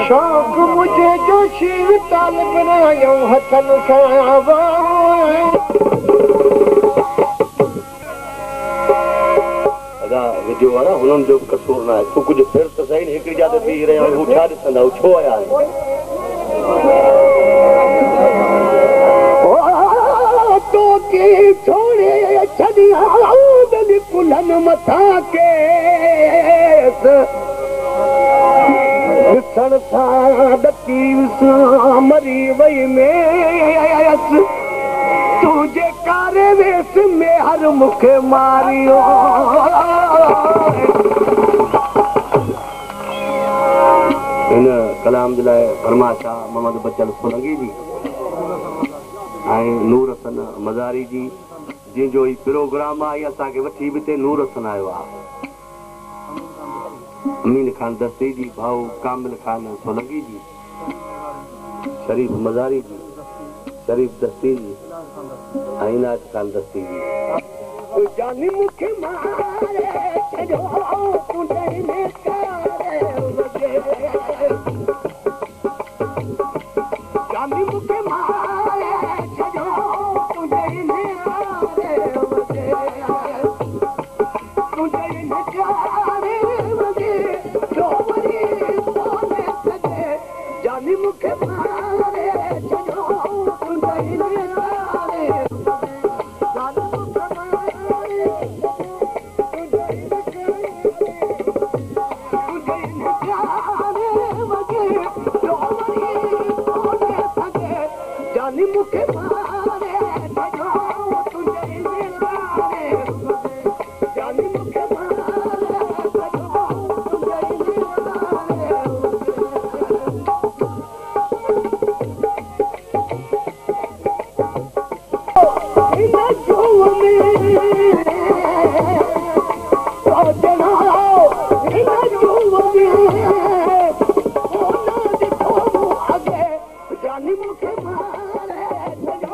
शौक मुझे जो शिव ताल बनायो हथन सावा अदा विडियो वारा हुनन जो कसूर ना है तू कुछ फिर तो सही एक ज्यादा पी रहे हो उठा दिसंदा छो आया तो की छोड़े छदिया बिल्कुलन मथा के मरी वही में तुझे कारे वेस में हर मुख मारियो इन कलाम दिलाए फरमाशा मोहम्मद बचल सोलंगी जी नूर हसन मज़ारी जी जिंजो ही प्रोग्राम आई असा के वठी भी ते नूर हसन आयो आ अमीन खान दस्ती जी भाऊ कामिल खान सोलंगी जी शरीफ मज़ारी जी शरीफ दस्ती जी आइनात खान दस्ती जी जानी मुखे मारे छजो तुझे में करे जानी मुखे मारे छजो तुझे में करे तुझे में करे जानी मुखे मारे छजो तुझे में करे जानी मुखे मारे छजो तुझे में करे जानी मुखे मारे छजो तुझे में जानी मुखे मारे छजो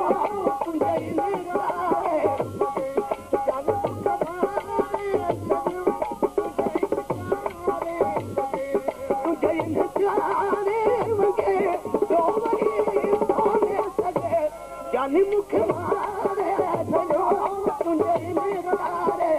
तुझे में करे जानी मुखे मारे छजो तुझे में करे जानी मुखे मारे छजो तुझे में करे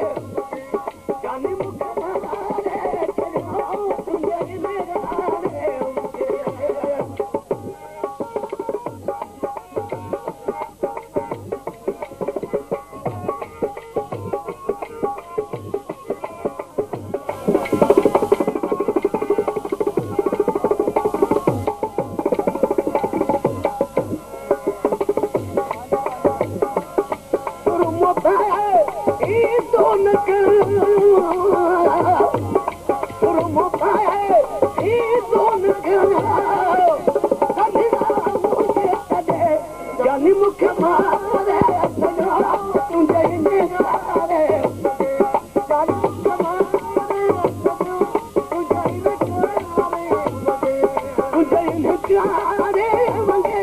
जानी मुखे मारे छजो तुझे में करे तुझे में करे मगे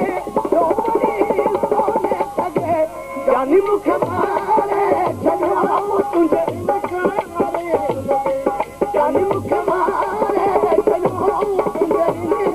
तोरी सोने सगे जानी मुखे मारे छजो तुझे में करे जानी मुखे मारे छजो तुझे में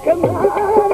Come on.